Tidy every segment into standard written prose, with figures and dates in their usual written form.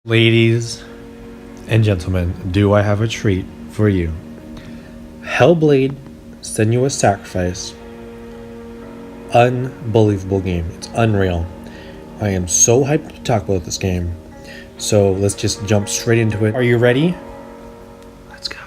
Ladies and gentlemen, do I have a treat for you? Hellblade, Senuas Sacrifice. Unbelievable game. It's unreal. I am so hyped to talk about this game. So let's just jump straight into it. Are you ready? Let's go.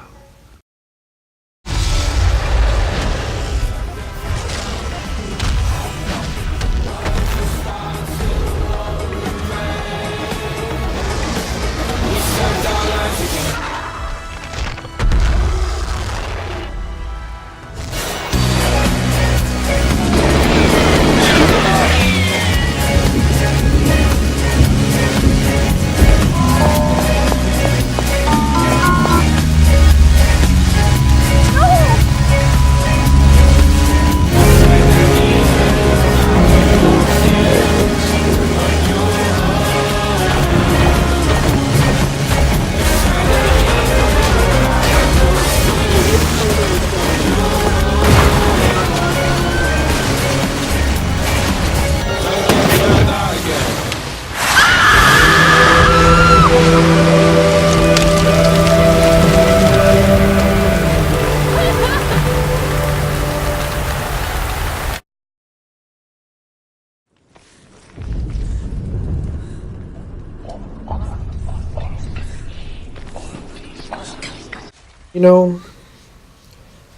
You know,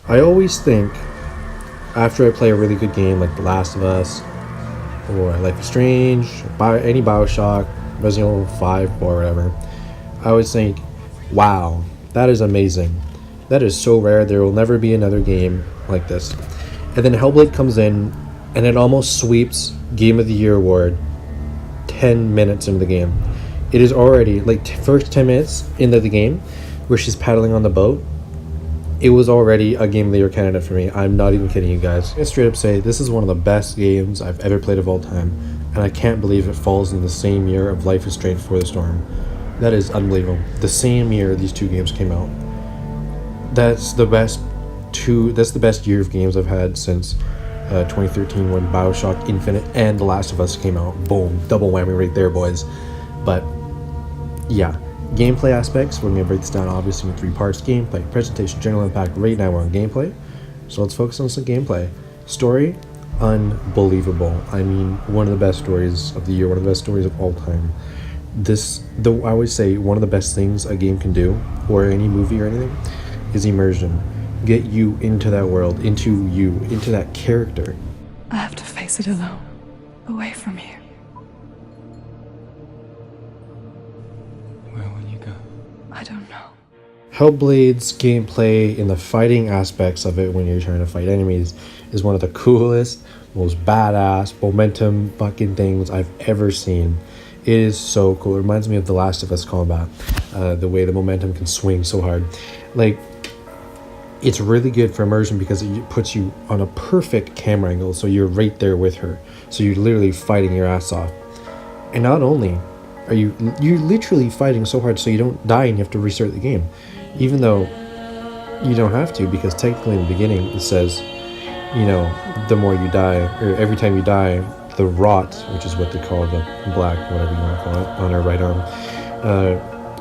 I always think after I play a really good game like The Last of Us or Life is Strange, any Bioshock, Resident Evil 5 or whatever, I always think, wow, that is amazing. That is so rare. There will never be another game like this. And then Hellblade comes in and it almost sweeps Game of the Year award 10 minutes into the game. It is already, like, first 10 minutes into the game where she's paddling on the boat, it was already a Game of the Year candidate for me. I'm not even kidding you guys. I straight up say this is one of the best games I've ever played of all time, and I can't believe it falls in the same year of Life is Strange Before the Storm. That is unbelievable. The same year these two games came out. That's the best year of games I've had since 2013 when Bioshock Infinite and The Last of Us came out. Boom, double whammy right there, boys. But yeah, gameplay aspects, we're going to break this down obviously in 3 parts: gameplay, presentation, general impact. Right now we're on gameplay, so let's focus on some gameplay. Story, unbelievable. I mean, one of the best stories of the year, one of the best stories of all time. I always say one of the best things a game can do, or any movie or anything, is immersion. Get you into that world, into that character. I have to face it alone, away from here. Where will you go? I don't know. Hellblade's gameplay in the fighting aspects of it when you're trying to fight enemies is one of the coolest, most badass momentum fucking things I've ever seen. It is so cool. It reminds me of The Last of Us combat, the way the momentum can swing so hard. Like, it's really good for immersion because it puts you on a perfect camera angle, so you're right there with her. So you're literally fighting your ass off. And not only are you're literally fighting so hard so you don't die and you have to restart the game. Even though you don't have to, because technically in the beginning it says, you know, the more you die, or every time you die, the rot, which is what they call the black, whatever you want to call it, on her right arm,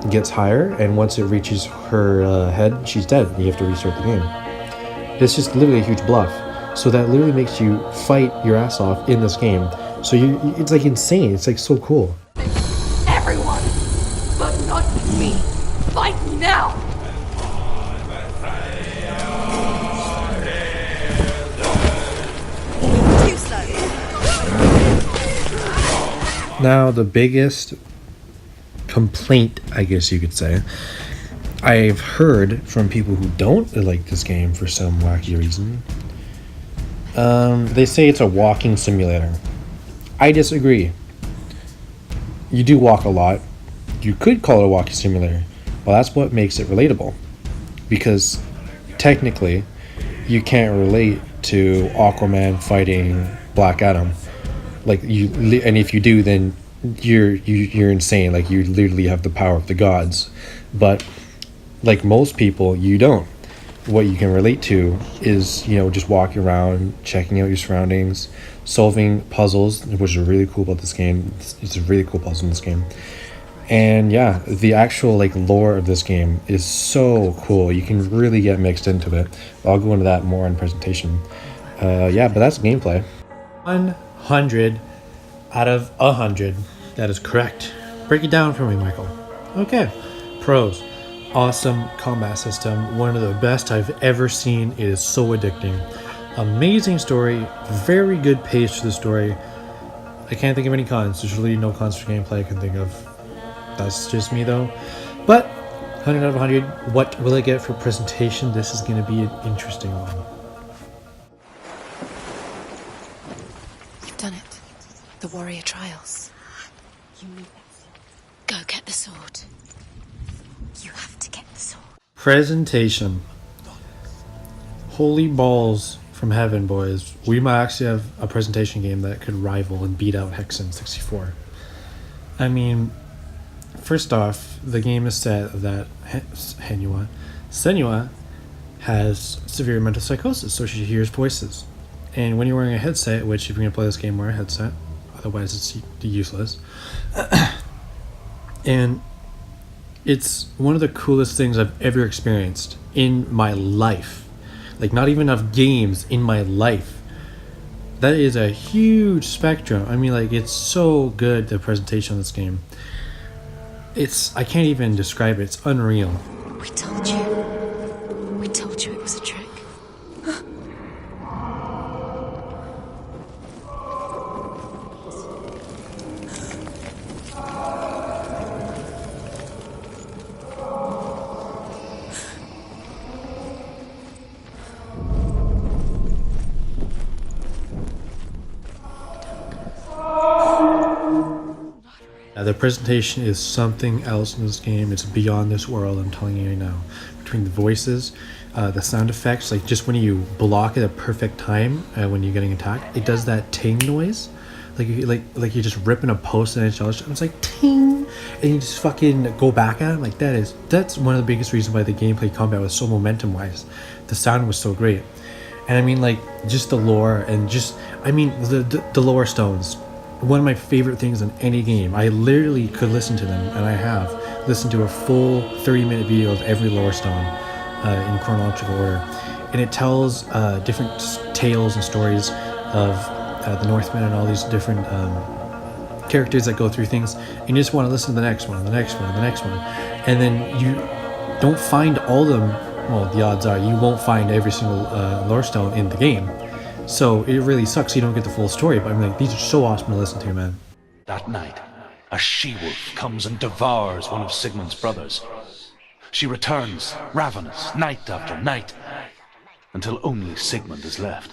gets higher, and once it reaches her head, she's dead, and you have to restart the game. It's just literally a huge bluff. So that literally makes you fight your ass off in this game. So it's like insane. It's like so cool. Everyone, but not me. Fight me now. Too slow. Now, the biggest complaint, I guess you could say, I've heard from people who don't like this game for some wacky reason. They say it's a walking simulator. I disagree. You do walk a lot. You could call it a walking simulator. Well, that's what makes it relatable. Because technically, you can't relate to Aquaman fighting Black Adam. Like, and if you do, then you're insane. Like, you literally have the power of the gods. But like most people, you don't. What you can relate to is, you know, just walking around, checking out your surroundings, solving puzzles, which is really cool about this game. It's a really cool puzzle in this game. And yeah, the actual like lore of this game is so cool. You can really get mixed into it. I'll go into that more in presentation. Yeah, but that's gameplay. 100 out of 100. That is correct. Break it down for me, Michael. Okay. Pros. Awesome combat system. One of the best I've ever seen. It is so addicting. Amazing story. Very good pace to the story. I can't think of any cons. There's really no cons for gameplay I can think of. That's just me though. But 100 out of 100. What will I get for presentation? This is going to be an interesting one. You've done it. The warrior trials. You need that. Go get the sword. You have to get the sword. Presentation. Holy balls from heaven, boys. We might actually have a presentation game that could rival and beat out Hexen 64. I mean, first off, the game is set that Senua has severe mental psychosis, so she hears voices. And when you're wearing a headset, which if you're going to play this game, wear a headset, otherwise it's useless. And it's one of the coolest things I've ever experienced in my life. Like, not even of games, in my life. That is a huge spectrum. I mean, like, it's so good, the presentation of this game. I can't even describe it. It's unreal. We told you. We told you it was a trick. The presentation is something else in this game. It's beyond this world, I'm telling you right now. Between the voices, the sound effects, like just when you block at a perfect time when you're getting attacked, it does that ting noise. Like you're just ripping a post and it's like ting, and you just fucking go back at it. Like that's one of the biggest reasons why the gameplay combat was so momentum wise. The sound was so great. And I mean, like, just the lore and just, I mean, the lore stones. One of my favorite things in any game. I literally could listen to them, and I have listened to a full 30-minute video of every lore stone in chronological order. And it tells different tales and stories of the Northmen and all these different characters that go through things. And you just want to listen to the next one, and the next one, and the next one. And then you don't find all of them. Well, the odds are you won't find every single lore stone in the game. So it really sucks you don't get the full story, but I'm like, these are so awesome to listen to, man. That night, a she-wolf comes and devours one of Sigmund's brothers. She returns, ravenous, night after night, until only Sigmund is left.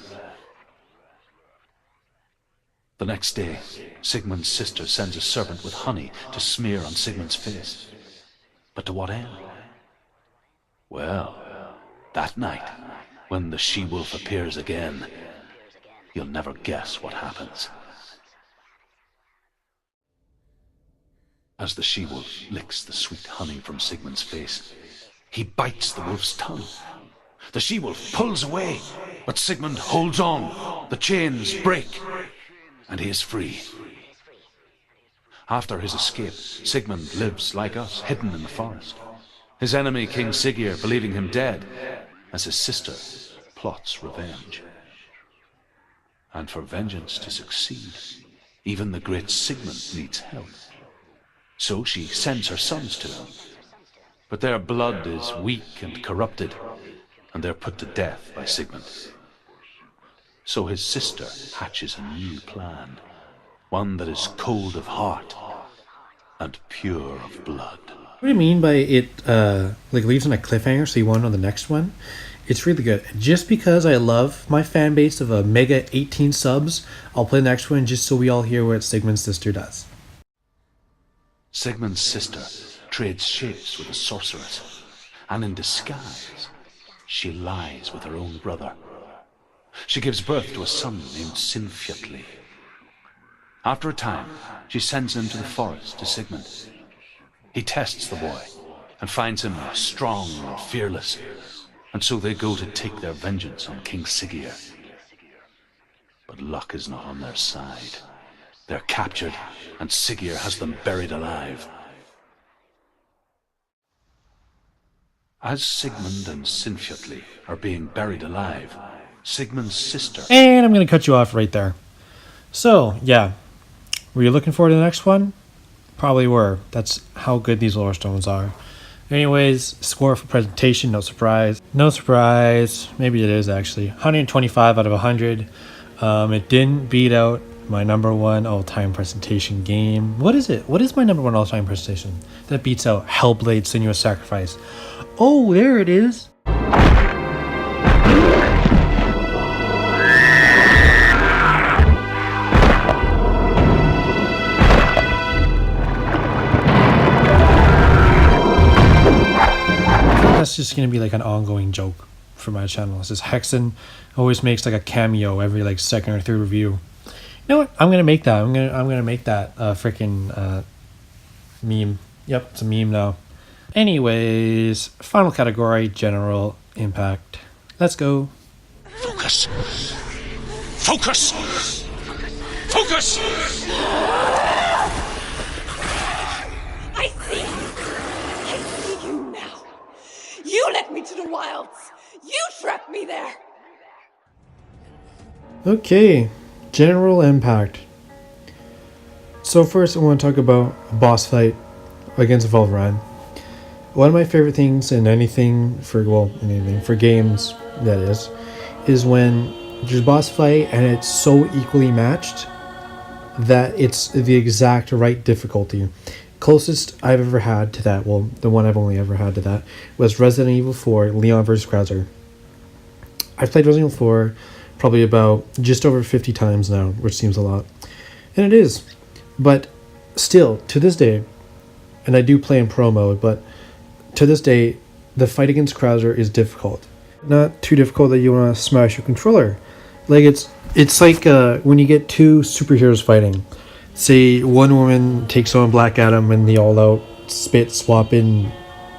The next day, Sigmund's sister sends a servant with honey to smear on Sigmund's face. But to what end? Well, that night, when the she-wolf appears again, you'll never guess what happens. As the she-wolf licks the sweet honey from Sigmund's face, he bites the wolf's tongue. The she-wolf pulls away, but Sigmund holds on. The chains break, and he is free. After his escape, Sigmund lives like us, hidden in the forest. His enemy, King Siggeir, believing him dead, as his sister plots revenge. And for vengeance to succeed, even the great Sigmund needs help. So she sends her sons to him. But their blood is weak and corrupted, and they're put to death by Sigmund. So his sister hatches a new plan, one that is cold of heart and pure of blood. What do you mean by it like leaves on a cliffhanger so you want to know the next one? It's really good. Just because I love my fan base of a mega 18 subs, I'll play the next one just so we all hear what Sigmund's sister does. Sigmund's sister trades shapes with a sorceress, and in disguise, she lies with her own brother. She gives birth to a son named Sinfjotli. After a time, she sends him to the forest to Sigmund. He tests the boy and finds him strong and fearless, and so they go to take their vengeance on King Siggeir. But luck is not on their side. They're captured, and Siggeir has them buried alive. As Sigmund and Sinfjotli are being buried alive, Sigmund's sister... And I'm going to cut you off right there. So, yeah. Were you looking forward to the next one? Probably were. That's how good these lore stones are. Anyways, score for presentation, no surprise. No surprise. Maybe it is, actually. 125 out of 100. It didn't beat out my number one all-time presentation game. What is it? What is my number one all-time presentation? That beats out Hellblade: Senuas Sacrifice. Oh, there it is. That's just going to be like an ongoing joke for my channel. It's just Hexen always makes like a cameo every like second or third review. You know what? I'm gonna make that. I'm gonna make that freaking meme. Yep, it's a meme now. Anyways, final category: general impact. Let's go. Focus! Focus! Focus! I see you now. You led me to the wilds. You trapped me there. Okay, general impact. So first I want to talk about a boss fight against Volvaran. One of my favorite things in anything for games, that is when there's a boss fight and it's so equally matched that it's the exact right difficulty. Closest I've ever had to that, well, the one I've only ever had to that, was Resident Evil 4 Leon vs. Krauser. I've played Resident Evil 4 probably about just over 50 times now, which seems a lot. And it is. But still, to this day, and I do play in pro mode, but to this day, the fight against Krauser is difficult. Not too difficult that you want to smash your controller. Like, it's like when you get two superheroes fighting. Say one woman takes on Black Adam and the all-out spit swap meet,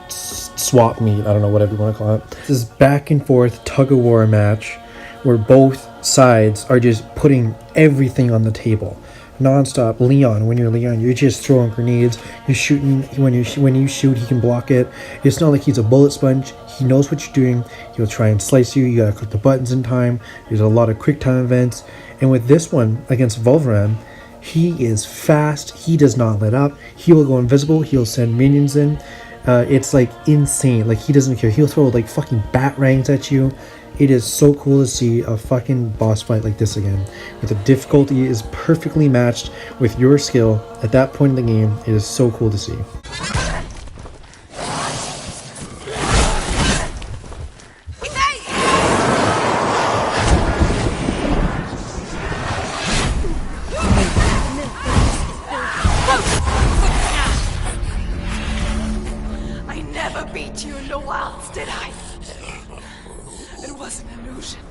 I don't know, whatever you want to call it. This is back and forth tug-of-war match where both sides are just putting everything on the table. Non-stop. Leon, when you're Leon, you're just throwing grenades. You're shooting. When you shoot, he can block it. It's not like he's a bullet sponge. He knows what you're doing. He'll try and slice you. You gotta click the buttons in time. There's a lot of quick time events. And with this one against Volvaran, he is fast. He does not let up. He will go invisible. He'll send minions in. It's like insane. Like, he doesn't care. He'll throw like fucking batarangs at you. It is so cool to see a fucking boss fight like this again. Where the difficulty is perfectly matched with your skill at that point in the game. It is so cool to see. I never beat you in the wilds, did I? It was an illusion.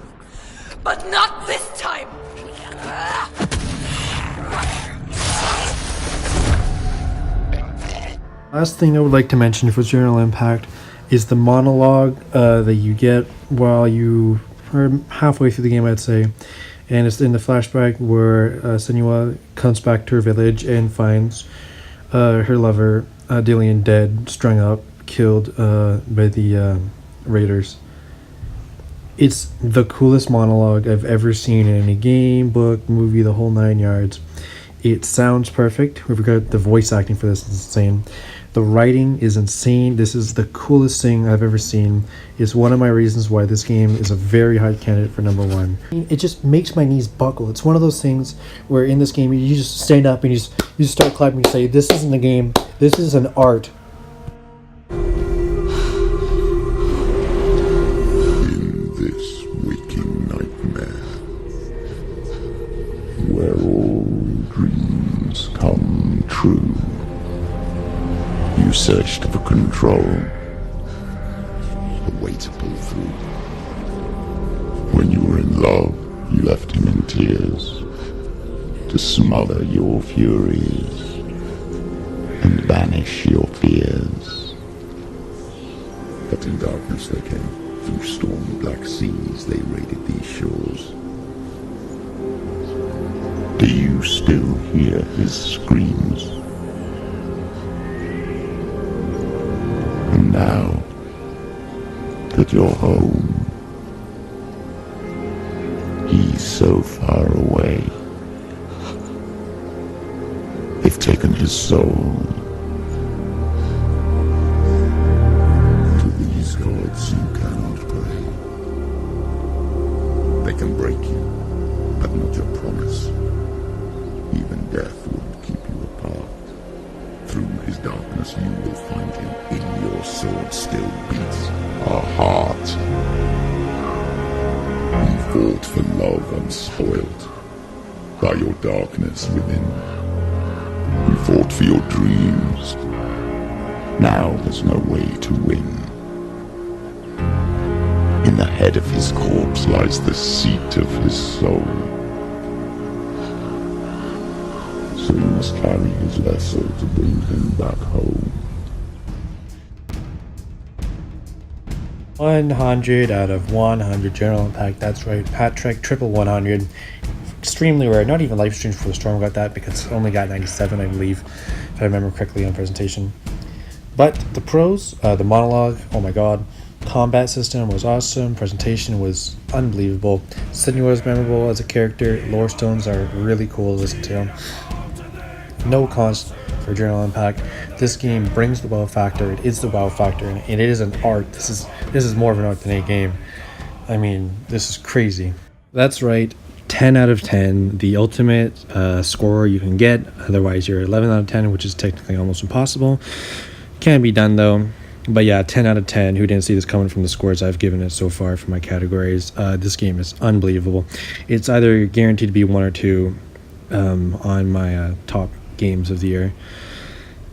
But not this time! Last thing I would like to mention for general impact is the monologue that you get while you are halfway through the game, I'd say. And it's in the flashback where Senua comes back to her village and finds her lover, Dillian, dead, strung up, killed by the raiders. It's the coolest monologue I've ever seen in any game, book, movie, the whole 9 yards. It sounds perfect. Whoever got the voice acting for this is insane. The writing is insane. This is the coolest thing I've ever seen. It's one of my reasons why this game is a very high candidate for number one. It just makes my knees buckle. It's one of those things where in this game you just stand up and you just start clapping and say, this isn't a game, this is an art. In this waking nightmare, where all dreams come true, you searched for control, a way to pull through. When you were in love, you left him in tears, to smother your furies and banish your fears. But in darkness they came, through stormy black seas they raided these shores. Do you still hear his screams? And now, at your home. He's so far away. They've taken his soul. To these gods you cannot pray. They can break you, but not your promise. Even death won't keep you apart. Through his darkness you will find him. In your sword still beats a heart. You fought for love unspoiled by your darkness within. You fought for your dreams. Now there's no way to win. In the head of his corpse lies the seat of his soul. So you must carry his vessel to bring him back home. 100 out of 100 general impact. That's right, hat trick, triple 100. Extremely rare. Not even Life Strange for the Storm got that because it only got 97, I believe, if I remember correctly on presentation. But the pros, the monologue, oh my god. Combat system was awesome. Presentation was unbelievable. Senuas was memorable as a character. Lore stones are really cool to listen to. No cons for general impact. This game brings the wow factor. It is the wow factor, and it is an art. This is more of an art than a game. I mean, this is crazy. That's right. 10 out of 10, the ultimate score you can get. Otherwise, you're 11 out of 10, which is technically almost impossible. Can be done though. But yeah, 10 out of 10. Who didn't see this coming from the scores I've given it so far for my categories? This game is unbelievable. It's either guaranteed to be 1 or 2 on my top games of the year.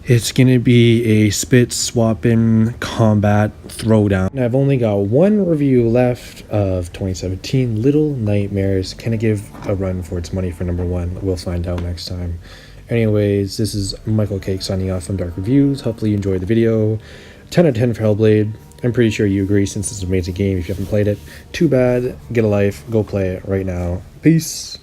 It's going to be a spit swapping combat throwdown. And I've only got one review left of 2017, Little Nightmares. Can it give a run for its money for number 1? We'll find out next time. Anyways, this is Michael Cake signing off from Dark Reviews. Hopefully you enjoyed the video. 10 out of 10 for Hellblade. I'm pretty sure you agree since it's an amazing game if you haven't played it. Too bad. Get a life. Go play it right now. Peace.